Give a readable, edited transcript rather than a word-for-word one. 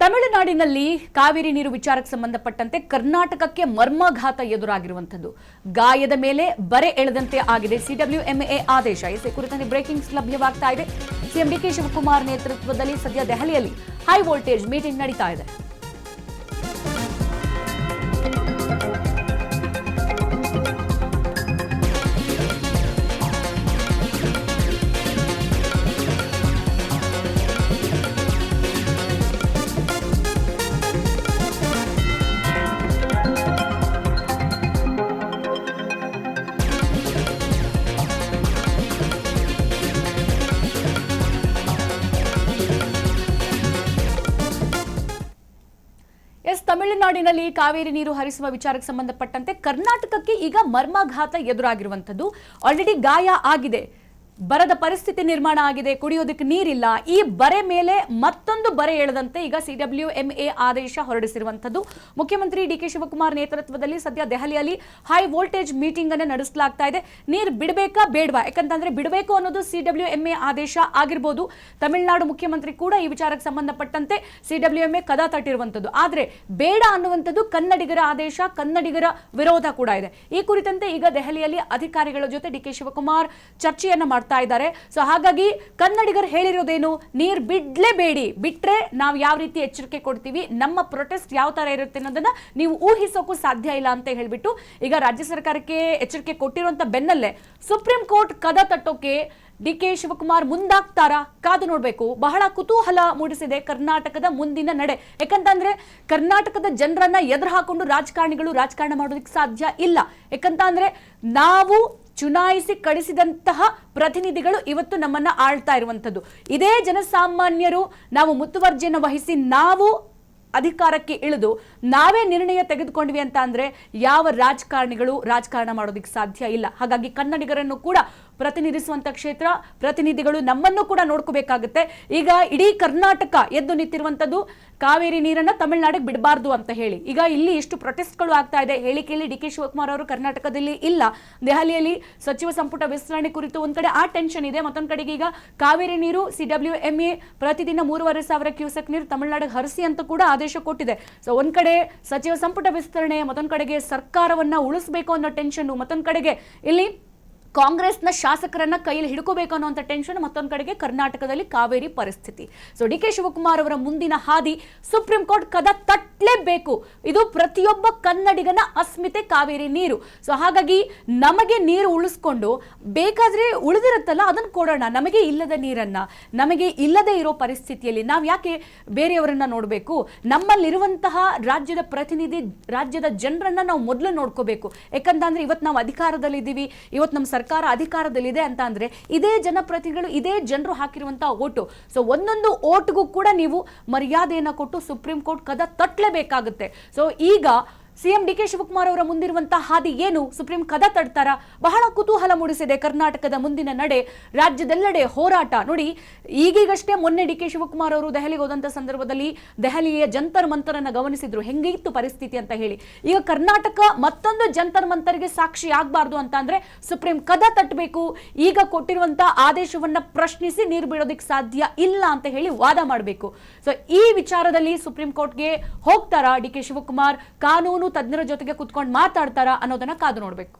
ತಮಿಳುನಾಡಿನಲ್ಲಿ ಕಾವೇರಿ ನೀರು ವಿಚಾರಕ್ಕೆ ಸಂಬಂಧಪಟ್ಟಂತೆ ಕರ್ನಾಟಕಕ್ಕೆ ಮರ್ಮಾಘಾತ ಎದುರಾಗಿರುವಂತದ್ದು. ಗಾಯದ ಮೇಲೆ ಬರೆ ಎಳೆದಂತೆ ಆಗಿದೆ ಸಿಡಬ್ಲ್ಯೂಎಂಎ ಆದೇಶ. ಈ ಕುರಿತಂತೆ ಬ್ರೇಕಿಂಗ್ಸ್ ಲಭ್ಯವಾಗ್ತಾ ಇದೆ. ಸಿಎಂ ಡಿಕೆ ಶಿವಕುಮಾರ್ ನೇತೃತ್ವದಲ್ಲಿ ಸದ್ಯ ದೆಹಲಿಯಲ್ಲಿ ಹೈ ವೋಲ್ಟೇಜ್ ಮೀಟಿಂಗ್ ನಡೀತಾ ಇದೆ. ತಮಿಳುನಾಡಿನಲ್ಲಿ ಕಾವೇರಿ ನೀರು ಹರಿಸುವ ವಿಚಾರಕ್ಕೆ ಸಂಬಂಧಪಟ್ಟಂತೆ ಕರ್ನಾಟಕಕ್ಕೆ ಈಗ ಮರ್ಮಾಘಾತ ಎದುರಾಗಿರುವಂತದ್ದು. ಆಲ್ರೆಡಿ ಗಾಯ ಆಗಿದೆ, ಬರದ ಪರಿಸ್ಥಿತಿ ನಿರ್ಮಾಣ ಆಗಿದೆ, ಕುಡಿಯೋದಕ್ಕೆ ನೀರಿಲ್ಲ. ಈ ಬರೆ ಮೇಲೆ ಮತ್ತೊಂದು ಬರೆ ಎಳೆದಂತೆ ಈಗ ಸಿಡಬ್ಲ್ಯೂಎಂಎ ಆದೇಶ ಹೊರಡಿಸಿರುವಂತದ್ದು. ಮುಖ್ಯಮಂತ್ರಿ ಡಿಕೆ ಶಿವಕುಮಾರ್ ನೇತೃತ್ವದಲ್ಲಿ ಸದ್ಯ ದೆಹಲಿಯಲ್ಲಿ ಹೈ ವೋಲ್ಟೇಜ್ ಮೀಟಿಂಗ್ ಅನ್ನು ನಡೆಸಲಾಗ್ತಾ ಇದೆ. ನೀರು ಬಿಡಬೇಕಾ ಬೇಡವಾ? ಯಾಕಂತಂದ್ರೆ ಬಿಡಬೇಕು ಅನ್ನೋದು ಸಿಡಬ್ಲ್ಯೂಎಂಎ ಆದೇಶ ಆಗಿರಬಹುದು. ತಮಿಳುನಾಡು ಮುಖ್ಯಮಂತ್ರಿ ಕೂಡ ಈ ವಿಚಾರಕ್ಕೆ ಸಂಬಂಧಪಟ್ಟಂತೆ ಸಿಡಬ್ಲ್ಯೂಎಂಎ ಕದ ತಟ್ಟಿರುವಂತದ್ದು. ಆದ್ರೆ ಬೇಡ ಅನ್ನುವಂಥದ್ದು ಕನ್ನಡಿಗರ ಆದೇಶ, ಕನ್ನಡಿಗರ ವಿರೋಧ ಕೂಡ ಇದೆ. ಈ ಕುರಿತಂತೆ ಈಗ ದೆಹಲಿಯಲ್ಲಿ ಅಧಿಕಾರಿಗಳ ಜೊತೆ ಡಿಕೆ ಶಿವಕುಮಾರ್ ಚರ್ಚೆಯನ್ನ ಮಾಡ್ತಾ ಇದ್ದಾರೆ. ಸೊ ಹಾಗಾಗಿ ಕನ್ನಡಿಗರು ಹೇಳಿರೋದೇನು? ನೀರ್ ಬಿಡ್ಲೇಬೇಡಿ, ಬಿಟ್ರೆ ನಾವು ಯಾವ ರೀತಿ ಎಚ್ಚರಿಕೆ ಕೊಡ್ತೀವಿ, ನಮ್ಮ ಪ್ರೊಟೆಸ್ಟ್ ಯಾವ ತರ ಇರುತ್ತೆ ಅನ್ನೋದನ್ನ ನೀವು ಊಹಿಸೋಕು ಸಾಧ್ಯ ಇಲ್ಲ ಅಂತ ಹೇಳ್ಬಿಟ್ಟು ಈಗ ರಾಜ್ಯ ಸರ್ಕಾರಕ್ಕೆ ಎಚ್ಚರಿಕೆ ಕೊಟ್ಟಿರುವಂತ ಬೆನ್ನಲ್ಲೇ ಸುಪ್ರೀಂ ಕೋರ್ಟ್ ಕದ ತಟ್ಟೋಕೆ ಡಿಕೆ ಶಿವಕುಮಾರ್ ಮುಂದಾಗ್ತಾರಾ? ಕಾದು ನೋಡ್ಬೇಕು. ಬಹಳ ಕುತೂಹಲ ಮೂಡಿಸಿದೆ ಕರ್ನಾಟಕದ ಮುಂದಿನ ನಡೆ. ಯಾಕಂತಂದ್ರೆ ಕರ್ನಾಟಕದ ಜನರನ್ನ ಎದುರು ಹಾಕೊಂಡು ರಾಜಕಾರಣಿಗಳು ರಾಜಕಾರಣ ಮಾಡೋದಕ್ಕೆ ಸಾಧ್ಯ ಇಲ್ಲ. ಯಾಕಂತಂದ್ರೆ ನಾವು ಚುನಾಯಿಸಿ ಕಳಿಸಿದಂತಹ ಪ್ರತಿನಿಧಿಗಳು ಇವತ್ತು ನಮ್ಮನ್ನ ಆಳ್ತಾ ಇರುವಂತದ್ದು. ಇದೇ ಜನಸಾಮಾನ್ಯರು ನಾವು ಮುತುವರ್ಜಿಯನ್ನು ವಹಿಸಿ ನಾವು ಅಧಿಕಾರಕ್ಕೆ ಇಳಿದು ನಾವೇ ನಿರ್ಣಯ ತೆಗೆದುಕೊಂಡ್ವಿ ಅಂತ ಅಂದ್ರೆ ಯಾವ ರಾಜಕಾರಣಿಗಳು ರಾಜಕಾರಣ ಮಾಡೋದಕ್ಕೆ ಸಾಧ್ಯ ಇಲ್ಲ. ಹಾಗಾಗಿ ಕನ್ನಡಿಗರನ್ನು ಕೂಡ ಪ್ರತಿನಿಧಿಸುವಂತ ಕ್ಷೇತ್ರ ಪ್ರತಿನಿಧಿಗಳು ನಮ್ಮನ್ನು ಕೂಡ ನೋಡ್ಕೋಬೇಕಾಗುತ್ತೆ. ಈಗ ಇಡೀ ಕರ್ನಾಟಕ ಎದ್ದು ನಿಂತಿರುವಂತದ್ದು ಕಾವೇರಿ ನೀರನ್ನ ತಮಿಳುನಾಡಿಗೆ ಬಿಡಬಾರ್ದು ಅಂತ ಹೇಳಿ. ಈಗ ಇಲ್ಲಿ ಎಷ್ಟು ಪ್ರೊಟೆಸ್ಟ್ಗಳು ಆಗ್ತಾ ಇದೆ. ಹೇಳಿಕೆಯಲ್ಲಿ ಡಿಕೆ ಶಿವಕುಮಾರ್ ಅವರು ಕರ್ನಾಟಕದಲ್ಲಿ ಇಲ್ಲ, ದೆಹಲಿಯಲ್ಲಿ ಸಚಿವ ಸಂಪುಟ ವಿಸ್ತರಣೆ ಕುರಿತು ಒಂದ್ ಕಡೆ ಆ ಟೆನ್ಷನ್ ಇದೆ, ಮತ್ತೊಂದ್ ಕಡೆಗೆ ಈಗ ಕಾವೇರಿ ನೀರು ಸಿಡಬ್ಲ್ಯೂಎಂಎ ಪ್ರತಿದಿನ 3,500 ಕ್ಯೂಸೆಕ್ ನೀರು ತಮಿಳುನಾಡಿಗೆ ಹರಿಸಿ ಅಂತ ಕೂಡ ಆದೇಶ ಕೊಟ್ಟಿದೆ. ಸೊ ಒಂದ್ ಕಡೆ ಸಚಿವ ಸಂಪುಟ ವಿಸ್ತರಣೆ, ಮತ್ತೊಂದ್ ಕಡೆಗೆ ಸರ್ಕಾರವನ್ನ ಉಳಿಸಬೇಕು ಅನ್ನೋ ಟೆನ್ಷನ್, ಮತ್ತೊಂದ್ ಕಡೆಗೆ ಇಲ್ಲಿ ಕಾಂಗ್ರೆಸ್ನ ಶಾಸಕರನ್ನ ಕೈಯಲ್ಲಿ ಹಿಡ್ಕೋಬೇಕು ಅನ್ನುವಂಥ ಟೆನ್ಷನ್, ಮತ್ತೊಂದು ಕಡೆಗೆ ಕರ್ನಾಟಕದಲ್ಲಿ ಕಾವೇರಿ ಪರಿಸ್ಥಿತಿ. ಸೊ ಡಿಕೆ ಶಿವಕುಮಾರ್ ಅವರ ಮುಂದಿನ ಹಾದಿ ಸುಪ್ರೀಂ ಕೋರ್ಟ್ ಕದ ತಟ್ಟಲೇಬೇಕು. ಇದು ಪ್ರತಿಯೊಬ್ಬ ಕನ್ನಡಿಗನ ಅಸ್ಮಿತೆ ಕಾವೇರಿ ನೀರು. ಸೊ ಹಾಗಾಗಿ ನಮಗೆ ನೀರು ಉಳಿಸ್ಕೊಂಡು ಬೇಕಾದ್ರೆ ಉಳಿದಿರುತ್ತಲ್ಲ ಅದನ್ನ ಕೊಡೋಣ. ನಮಗೆ ಇಲ್ಲದ ನೀರನ್ನ, ನಮಗೆ ಇಲ್ಲದೆ ಇರೋ ಪರಿಸ್ಥಿತಿಯಲ್ಲಿ ನಾವು ಯಾಕೆ ಬೇರೆಯವರನ್ನ ನೋಡಬೇಕು? ನಮ್ಮಲ್ಲಿರುವಂತಹ ರಾಜ್ಯದ ಪ್ರತಿನಿಧಿ, ರಾಜ್ಯದ ಜನರನ್ನ ನಾವು ಮೊದಲು ನೋಡ್ಕೋಬೇಕು. ಯಾಕಂತಂದ್ರೆ ಇವತ್ತು ನಾವು ಅಧಿಕಾರದಲ್ಲಿದ್ದೀವಿ, ಇವತ್ತು ನಮ್ಮ ಸರ್ಕಾರ ಅಧಿಕಾರದಲ್ಲಿದೆ ಅಂತ ಅಂದ್ರೆ ಇದೇ ಜನಪ್ರತಿನಿಧಿಗಳು, ಇದೇ ಜನರು ಹಾಕಿರುವಂತಹ ಓಟು. ಸೊ ಒಂದೊಂದು ಓಟ್ಗೂ ಕೂಡ ನೀವು ಮರ್ಯಾದೆಯನ್ನ ಕೊಟ್ಟು ಸುಪ್ರೀಂ ಕೋರ್ಟ್ ಕದ ತಟ್ಟಲೇಬೇಕಾಗುತ್ತೆ. ಸೊ ಈಗ ಸಿಎಂ ಡಿಕೆ ಶಿವಕುಮಾರ್ ಅವರ ಮುಂದಿರುವಂತಹ ಹಾದಿ ಏನು? ಸುಪ್ರೀಂ ಕದ ತಡ್ತಾರ? ಬಹಳ ಕುತೂಹಲ ಮೂಡಿಸಿದೆ ಕರ್ನಾಟಕದ ಮುಂದಿನ ನಡೆ. ರಾಜ್ಯದೆಲ್ಲೆಡೆ ಹೋರಾಟ ನೋಡಿ. ಈಗೀಗಷ್ಟೇ ಮೊನ್ನೆ ಡಿಕೆ ಶಿವಕುಮಾರ್ ಅವರು ದೆಹಲಿಗೆ ಹೋದಂತ ಸಂದರ್ಭದಲ್ಲಿ ದೆಹಲಿಯ ಜಂತರ್ ಮಂತರ್ ಅನ್ನ ಗಮನಿಸಿದ್ರು, ಹೆಂಗಿತ್ತು ಪರಿಸ್ಥಿತಿ ಅಂತ ಹೇಳಿ. ಈಗ ಕರ್ನಾಟಕ ಮತ್ತೊಂದು ಜಂತರ್ ಮಂತರ್ಗೆ ಸಾಕ್ಷಿ ಆಗ್ಬಾರ್ದು ಅಂತ ಅಂದ್ರೆ ಸುಪ್ರೀಂ ಕದ ತಟ್ಟಬೇಕು. ಈಗ ಕೊಟ್ಟಿರುವಂತಹ ಆದೇಶವನ್ನ ಪ್ರಶ್ನಿಸಿ ನೀರು ಬಿಡೋದಕ್ಕೆ ಸಾಧ್ಯ ಇಲ್ಲ ಅಂತ ಹೇಳಿ ವಾದ ಮಾಡಬೇಕು. ಸೊ ಈ ವಿಚಾರದಲ್ಲಿ ಸುಪ್ರೀಂ ಕೋರ್ಟ್ಗೆ ಹೋಗ್ತಾರಾ ಡಿಕೆ ಶಿವಕುಮಾರ್? ಕಾನೂನು ತಜ್ಞರ ಜೊತೆಗೆ ಕುತ್ಕೊಂಡು ಮಾತಾಡ್ತಾರಾ ಅನ್ನೋದನ್ನ ಕಾದು ನೋಡ್ಬೇಕು.